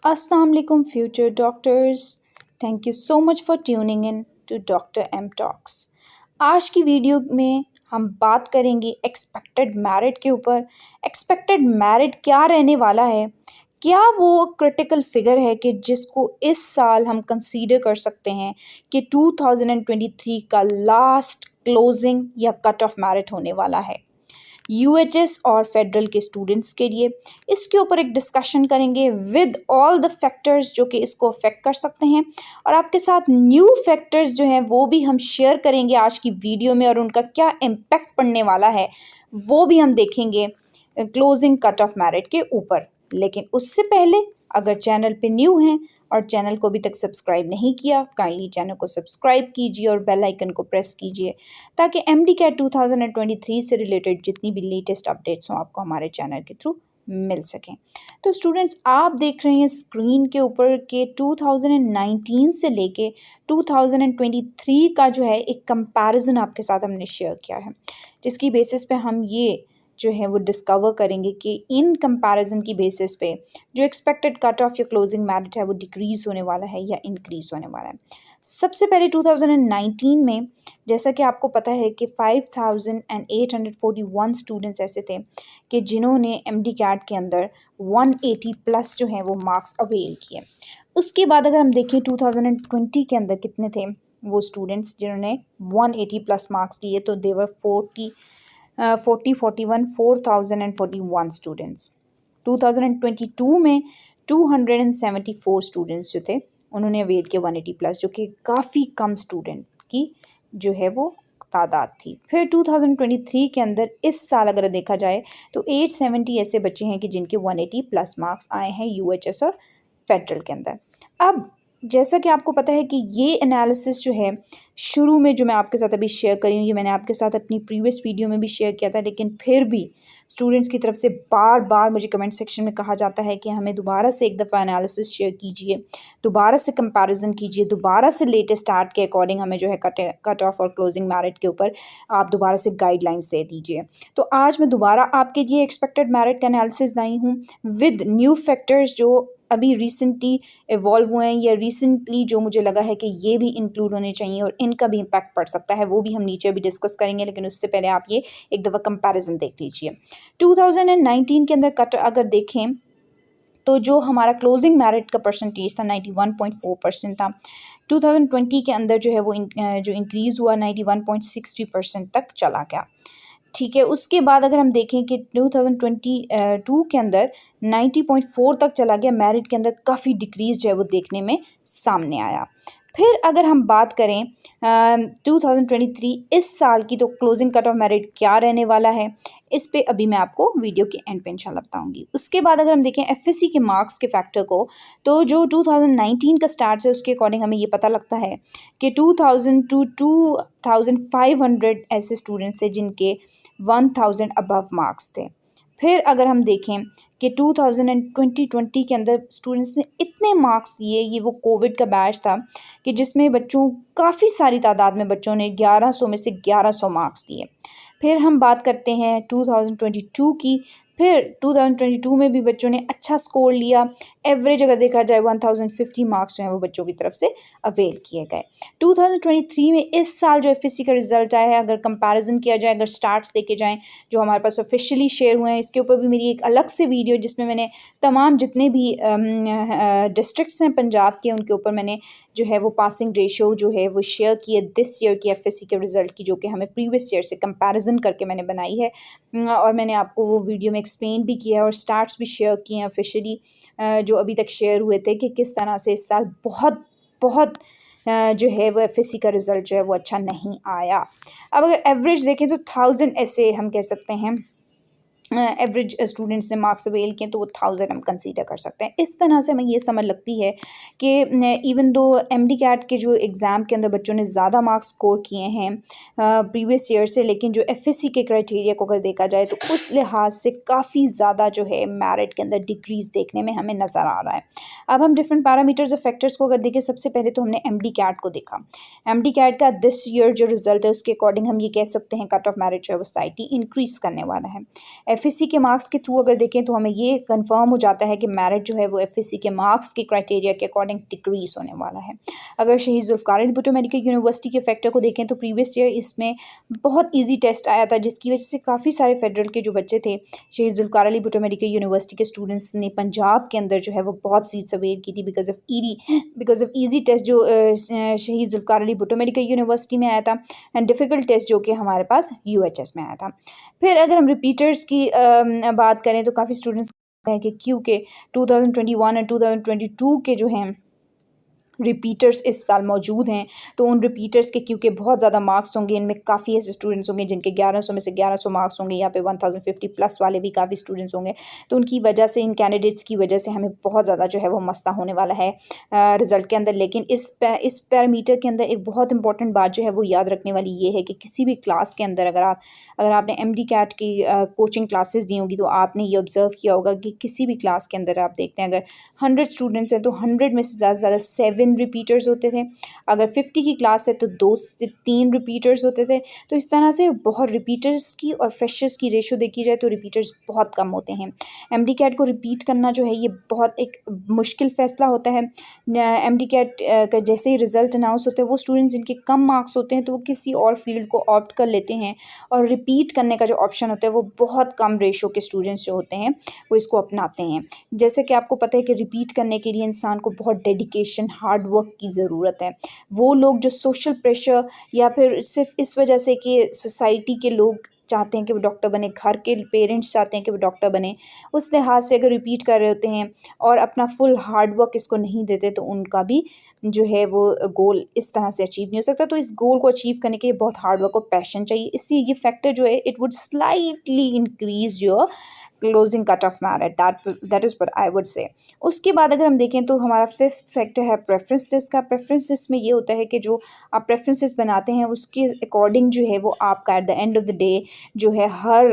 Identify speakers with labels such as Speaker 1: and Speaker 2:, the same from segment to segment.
Speaker 1: Assalamu alaikum future doctors. Thank you so much for tuning in to Dr. M Talks. आज की video में हम बात करेंगे एक्सपेक्टेड मेरिट के ऊपर। एक्सपेक्टेड मेरिट क्या रहने वाला है? क्या वो क्रिटिकल फिगर है कि जिसको इस साल हम कंसीडर कर सकते हैं कि 2023 का लास्ट क्लोजिंग या कट ऑफ मेरिट होने वाला है यूएचएस और फेडरल के स्टूडेंट्स के लिए। इसके ऊपर एक डिस्कशन करेंगे विद ऑल द फैक्टर्स जो कि इसको अफेक्ट कर सकते हैं, और आपके साथ न्यू फैक्टर्स जो हैं वो भी हम शेयर करेंगे आज की वीडियो में, और उनका क्या इम्पैक्ट पड़ने वाला है वो भी हम देखेंगे क्लोजिंग कट ऑफ मेरिट के ऊपर। लेकिन उससे पहले अगर चैनल पे न्यू हैं और चैनल को अभी तक सब्सक्राइब नहीं किया, काइंडली चैनल को सब्सक्राइब कीजिए और बेल आइकन को प्रेस कीजिए ताकि एमडी कैट 2023 से रिलेटेड जितनी भी लेटेस्ट अपडेट्स हों आपको हमारे चैनल के थ्रू मिल सकें। तो स्टूडेंट्स, आप देख रहे हैं स्क्रीन के ऊपर कि 2019 से लेके 2023 का जो है एक कंपैरिजन आपके साथ हमने शेयर किया है, जिसकी बेसिस पे हम ये जो है वो डिस्कवर करेंगे कि इन कंपैरिजन की बेसिस पे जो एक्सपेक्टेड कट ऑफ या क्लोजिंग मेरिट है वो डिक्रीज़ होने वाला है या इंक्रीज़ होने वाला है। सबसे पहले 2019 में जैसा कि आपको पता है कि 5841 स्टूडेंट्स ऐसे थे कि जिन्होंने एमडी कैट के अंदर 180 प्लस जो है वो मार्क्स अवेल किए। उसके बाद अगर हम देखें 2020 के अंदर कितने थे वो स्टूडेंट्स जिन्होंने 180 प्लस मार्क्स दिए, तो देवर 4,041 स्टूडेंट्स। 2022 में 274 स्टूडेंट्स जो थे उन्होंने अवेल किया 180 प्लस, जो कि काफ़ी कम स्टूडेंट की जो है वो तादाद थी। फिर 2023 के अंदर इस साल अगर देखा जाए तो 870 ऐसे बच्चे हैं कि जिनके 180 प्लस मार्क्स आए हैं यूएचएस और फेडरल के अंदर। अब जैसा कि आपको पता है कि ये एनालिसिस जो है शुरू में जो मैं आपके साथ अभी शेयर करी हूँ, ये मैंने आपके साथ अपनी प्रीवियस वीडियो में भी शेयर किया था, लेकिन फिर भी स्टूडेंट्स की तरफ से बार बार मुझे कमेंट सेक्शन में कहा जाता है कि हमें दोबारा से एक दफ़ा एनालिसिस शेयर कीजिए, दोबारा से कंपैरिजन कीजिए, दोबारा से लेटेस्ट आर्ट के अकॉर्डिंग हमें जो है कट ऑफ और क्लोजिंग मेरिट के ऊपर आप दोबारा से गाइडलाइंस दे दीजिए। तो आज मैं दोबारा आपके लिए एक्सपेक्टेड मेरिट का एनालिसिस लाई हूँ विद न्यू फैक्टर्स जो अभी रिसेंटली इवॉल्व हुए हैं या रिसेंटली जो मुझे लगा है कि ये भी इंक्लूड होने चाहिए और इनका भी इम्पैक्ट पड़ सकता है, वो भी हम नीचे भी डिस्कस करेंगे। लेकिन उससे पहले आप ये एक दफ़ा कंपैरिजन देख लीजिए। 2019 के अंदर कट अगर देखें तो जो हमारा क्लोजिंग मेरिट का परसेंटेज था 91.4% था। 2020 के अंदर जो है वो जो इंक्रीज़ हुआ 91.60% तक चला गया। ठीक है, उसके बाद अगर हम देखें कि 2022 के अंदर 90.4 तक चला गया, मेरिट के अंदर काफ़ी डिक्रीज़ जो है वो देखने में सामने आया। फिर अगर हम बात करें 2023 इस साल की, तो क्लोजिंग कट ऑफ मेरिट क्या रहने वाला है इस पे अभी मैं आपको वीडियो के एंड पे इंशाल्लाह बताऊंगी। उसके बाद अगर हम देखें एफएससी के मार्क्स के फैक्टर को, तो जो 2019 का स्टार्ट है उसके अकॉर्डिंग हमें ये पता लगता है कि 2000 टू 2500 ऐसे स्टूडेंट्स थे जिनके 1000 अबव मार्क्स थे। फिर अगर हम देखें कि 2020 के अंदर स्टूडेंट्स ने इतने मार्क्स दिए, ये वो कोविड का बैच था कि जिसमें बच्चों काफ़ी सारी तादाद में बच्चों ने 1100 में से 1100 मार्क्स दिए। फिर हम बात करते हैं 2022 की। फिर 2022 में भी बच्चों ने अच्छा स्कोर लिया, एवरेज अगर देखा जाए 1050 मार्क्स जो हैं वो बच्चों की तरफ से अवेल किए गए। 2023 में इस साल जो एफएससी का रिजल्ट आया है, अगर कंपैरिजन किया जाए, अगर स्टार्ट्स देखे जाएँ जो हमारे पास ऑफिशियली शेयर हुए हैं, इसके ऊपर भी मेरी एक अलग से वीडियो जिसमें मैंने तमाम जितने भी डिस्ट्रिक्ट्स हैं पंजाब के, उनके ऊपर मैंने जो है वो पासिंग रेशो जो है वो शेयर की है दिस ईयर की एफएससी के रिज़ल्ट की, जो कि हमें प्रीवियस ईयर से कंपैरिजन करके मैंने बनाई है। और मैंने आपको वो वीडियो में एक्सप्लेन भी किया है और स्टार्ट्स भी शेयर किए हैं ऑफिशियली जो अभी तक शेयर हुए थे कि किस तरह से इस साल बहुत बहुत जो है वो एफएससी का रिज़ल्ट जो है वो अच्छा नहीं आया। अब अगर एवरेज देखें तो 1000 ऐसे हम कह सकते हैं एवरेज स्टूडेंट्स ने मार्क्स अवेल किए, तो वो 1000 हम कंसीडर कर सकते हैं। इस तरह से हमें ये समझ लगती है कि इवन दो एमडी कैट के जो एग्ज़ाम के अंदर बच्चों ने ज़्यादा मार्क्स स्कोर किए हैं प्रीवियस ईयर से, लेकिन जो एफएससी के क्राइटेरिया को अगर देखा जाए तो उस लिहाज से काफ़ी ज़्यादा जो है मेरिट के अंदर डिक्रीज़ देखने में हमें नज़र आ रहा है। अब हम डिफरेंट पैरामीटर्स और फैक्टर्स को अगर देखें, सबसे पहले तो हमने एमडी कैट को देखा। एमडी कैट का दिस ईयर जो रिज़ल्ट है उसके अकॉर्डिंग हम ये कह सकते हैं कट ऑफ मेरिट जो है वो स्लाइटली इंक्रीज़ करने वाला है। एफएससी के मार्क्स के थ्रू अगर देखें तो हमें ये कंफर्म हो जाता है कि मेरिट जो है वो एफएससी के मार्क्स के क्राइटेरिया के अकॉर्डिंग डिक्रीज होने वाला है। अगर शहीद जुल्फ़िकार अली भुट्टो मेडिकल यूनिवर्सिटी के फैक्टर को देखें तो प्रीवियस ईयर इसमें बहुत ईजी टेस्ट आया था, जिसकी वजह से काफ़ी सारे फेडरल के जो बच्चे थे शहीद जुल्फ़िकार अली भुट्टो मेडिकल यूनिवर्सिटी के स्टूडेंट्स ने पंजाब के अंदर जो है वो बहुत सीट्स अवेल की थी बिकॉज ऑफ ईजी टेस्ट जो शहीद जुल्फ़िकार अली भुट्टो मेडिकल यूनिवर्सिटी में आया था एंड डिफ़िकल्ट टेस्ट जो कि हमारे पास यूएचएस में आया था। फिर अगर हम रिपीटर्स की बात करें तो काफ़ी स्टूडेंट्स हैं कि क्यों के 2021 और 2022 के जो हैं रिपीटर्स इस साल मौजूद हैं, तो उन रिपीटर्स के क्योंकि बहुत ज़्यादा मार्क्स होंगे, इनमें काफ़ी ऐसे स्टूडेंट्स होंगे जिनके 1100 में से 1100 मार्क्स होंगे, यहाँ पे 1050 प्लस वाले भी काफ़ी स्टूडेंट्स होंगे। तो उनकी वजह से, इन कैंडिडेट्स की वजह से हमें बहुत ज़्यादा जो है वो मसला होने वाला है रिज़ल्ट के अंदर। लेकिन इस पैरामीटर के अंदर एक बहुत इंपॉर्टेंट बात जो है वो याद रखने वाली ये है कि किसी भी क्लास के अंदर अगर आपने MD कैट की कोचिंग क्लासेस दी होंगी तो आपने ये ऑब्ज़र्व किया होगा कि किसी भी क्लास के अंदर आप देखते हैं अगर 100 स्टूडेंट्स हैं तो 100 में से ज़्यादा से ज़्यादा 7 रिपीटर्स होते थे। अगर 50 की क्लास है तो 2 से 3 रिपीटर्स होते थे। तो इस तरह से बहुत रिपीटर्स की और फ्रेशर्स की रेशो देखी जाए तो रिपीटर्स बहुत कम होते हैं। MD कैट को रिपीट करना जो है ये बहुत एक मुश्किल फ़ैसला होता है। MD कैट का जैसे ही रिज़ल्ट अनाउंस होते हैं वो स्टूडेंट्स जिनके कम मार्क्स होते हैं तो वो किसी और फील्ड को ऑप्ट कर लेते हैं और रिपीट करने का जो ऑप्शन होता है वो बहुत कम रेशो के स्टूडेंट्स जो होते हैं वो इसको अपनाते हैं। जैसे कि आपको पता है कि रिपीट करने के लिए इंसान को बहुत डेडिकेशन, हार्ड वर्क की ज़रूरत है। वो लोग जो सोशल प्रेशर या फिर सिर्फ इस वजह से कि सोसाइटी के लोग चाहते हैं कि वो डॉक्टर बने, घर के पेरेंट्स चाहते हैं कि वो डॉक्टर बने, उस लिहाज से अगर रिपीट कर रहे होते हैं और अपना फुल हार्ड वर्क इसको नहीं देते तो उनका भी जो है वो गोल इस तरह से अचीव नहीं हो सकता। तो इस गोल को अचीव करने के लिए बहुत हार्ड वर्क और पैशन चाहिए। इसलिए ये फैक्टर जो है it would slightly increase your closing cut off merit, that is what I would say. उसके बाद अगर हम देखें तो हमारा फिफ्थ फैक्टर है प्रेफरेंस टेस्ट का। प्रेफरेंस टेस्ट में ये होता है कि जो आप प्रेफरेंसेस बनाते हैं उसके अकॉर्डिंग जो है वो आपका at the end of the day जो है हर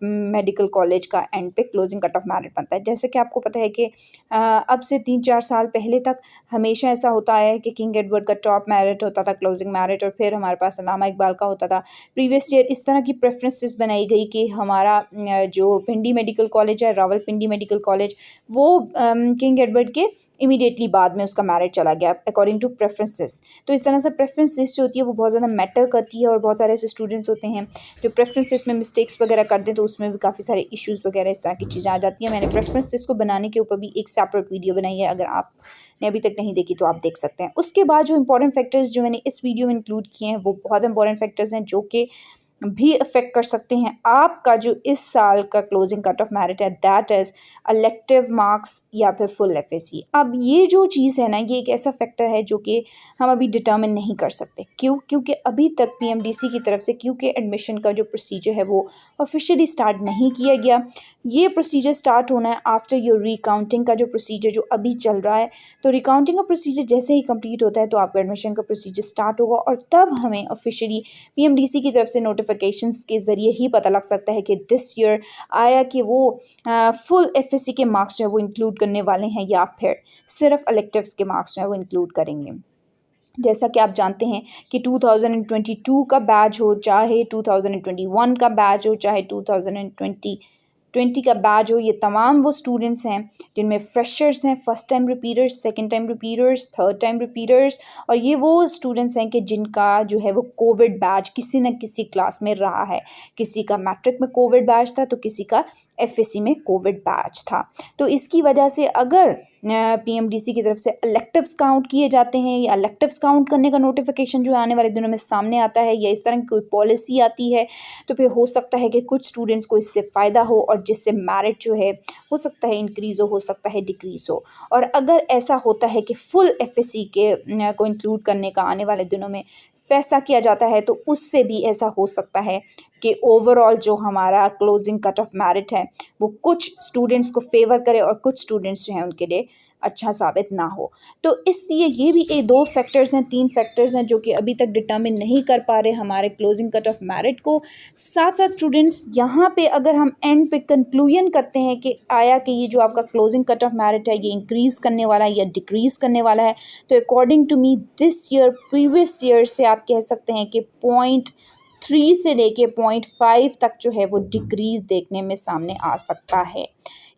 Speaker 1: मेडिकल कॉलेज का एंड पे क्लोजिंग कट ऑफ मेरिट बनता है। जैसे कि आपको पता है कि अब से 3-4 साल पहले तक हमेशा ऐसा होता है कि किंग एडवर्ड का टॉप मेरिट होता था क्लोजिंग मेरिट, और फिर हमारे पास अल्लामा इकबाल का होता था। प्रीवियस ईयर इस तरह की प्रेफरेंसेस बनाई गई कि हमारा जो पिंडी मेडिकल कॉलेज है, रावलपिंडी मेडिकल कॉलेज, वो किंग एडवर्ड के इमीडिएटली बाद में उसका मेरिट चला गया अकॉर्डिंग टू प्रेफरेंसेस। तो इस तरह से प्रेफरेंसेस जो होती है वो बहुत ज़्यादा मैटर करती है और बहुत सारे ऐसे स्टूडेंट्स होते हैं जो प्रेफरेंसेस में मिस्टेक्स वगैरह करते हैं तो उसमें भी काफ़ी सारे इश्यूज़ वगैरह इस तरह की चीज़ें आ जाती हैं। मैंने प्रेफरेंसेस को बनाने के ऊपर भी एक सेपरेट वीडियो बनाई है, अगर आपने अभी तक नहीं देखी तो आप देख सकते हैं। उसके बाद जो इंपॉर्टेंट फैक्टर्स जो मैंने इस वीडियो में इंक्लूड किए हैं वो बहुत इंपॉर्टेंट फैक्टर्स हैं जो कि भी अफेक्ट कर सकते हैं आपका जो इस साल का क्लोजिंग कट ऑफ मेरिट है, दैट इज़ इलेक्टिव मार्क्स या फिर फुल एफएसी। अब ये जो चीज़ है ना, ये एक ऐसा फैक्टर है जो कि हम अभी डिटर्मिन नहीं कर सकते। क्यों? क्योंकि अभी तक पीएमडीसी की तरफ से क्योंकि एडमिशन का जो प्रोसीजर है वो ऑफिशियली स्टार्ट नहीं किया गया। ये प्रोसीजर स्टार्ट होना है आफ्टर योर रिकाउंटिंग का जो प्रोसीजर जो अभी चल रहा है। तो रिकाउंटिंग का प्रोसीजर जैसे ही कंप्लीट होता है तो आपका एडमिशन का प्रोसीजर स्टार्ट होगा और तब हमें ऑफिशियली पीएमडीसी की तरफ से नोटिफिकेशंस के ज़रिए ही पता लग सकता है कि दिस ईयर आया कि वो फुल एफएससी के मार्क्स जो है वो इंक्लूड करने वाले हैं या फिर सिर्फ इलेक्टिव्स के मार्क्स जो है वो इंक्लूड करेंगे। जैसा कि आप जानते हैं कि 2022 का बैच हो, चाहे 2021 का बैच हो, चाहे 2020 का बैच हो, ये तमाम वो स्टूडेंट्स हैं जिनमें फ्रेशर्स हैं, first time repeaters, second time repeaters, third time repeaters, और ये वो स्टूडेंट्स हैं कि जिनका जो है वो कोविड बैच किसी न किसी क्लास में रहा है। किसी का मैट्रिक में कोविड बैच था तो किसी का एफएससी में कोविड बैच था। तो इसकी वजह से अगर पीएमडीसी की तरफ से इलेक्टिव्स काउंट किए जाते हैं या इलेक्टिव्स काउंट करने का नोटिफिकेशन जो आने वाले दिनों में सामने आता है या इस तरह की कोई पॉलिसी आती है तो फिर हो सकता है कि कुछ स्टूडेंट्स को इससे फ़ायदा हो और जिससे मेरिट जो है हो सकता है इंक्रीज़ हो सकता है डिक्रीज़ हो। और अगर ऐसा होता है कि फुल एफएससी के को इंक्लूड करने का आने वाले दिनों में फैसला किया जाता है तो उससे भी ऐसा हो सकता है कि ओवरऑल जो हमारा क्लोजिंग कट ऑफ मेरिट है वो कुछ स्टूडेंट्स को फेवर करे और कुछ स्टूडेंट्स जो हैं उनके लिए अच्छा साबित ना हो। तो इसलिए ये भी 2 फैक्टर्स हैं, 3 फैक्टर्स हैं जो कि अभी तक डिटर्मिन नहीं कर पा रहे हमारे क्लोजिंग कट ऑफ मेरिट को। साथ साथ स्टूडेंट्स यहाँ पे अगर हम एंड पे कंक्लूजन करते हैं कि आया कि ये जो आपका क्लोजिंग कट ऑफ मेरिट है ये इंक्रीज़ करने वाला है या डिक्रीज़ करने वाला है, तो according to me this year previous year से आप कह सकते हैं कि 0.3 से लेके 0.5 तक जो है वो डिक्रीज देखने में सामने आ सकता है।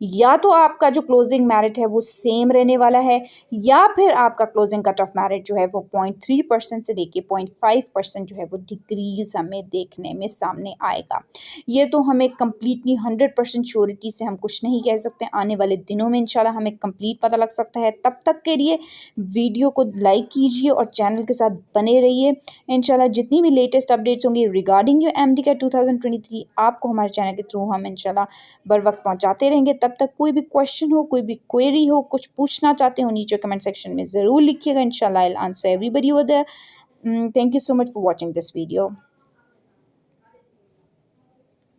Speaker 1: या तो आपका जो क्लोजिंग मेरिट है वो सेम रहने वाला है, या फिर आपका क्लोजिंग कट ऑफ मेरिट जो है वो 0.3% से लेके 0.5% जो है वो डिक्रीज हमें देखने में सामने आएगा। ये तो हमें कंप्लीटली 100% श्योरिटी से हम कुछ नहीं कह सकते। आने वाले दिनों में इंशाल्लाह हमें कंप्लीट पता लग सकता है। तब तक के लिए वीडियो को लाइक कीजिए और चैनल के साथ बने रहिए। इंशाल्लाह जितनी भी लेटेस्ट अपडेट्स होंगी रिगार्डिंग योर एमडी का 2023 आपको हमारे चैनल के थ्रू हम इंशाल्लाह बर वक्त पहुंचाते रहेंगे। तब तक कोई भी क्वेश्चन हो, कोई भी क्वेरी हो, कुछ पूछना चाहते हो, नीचे कमेंट सेक्शन में ज़रूर लिखिएगा। इंशाल्लाह I will answer everybody over there. Thank you so much for watching this video.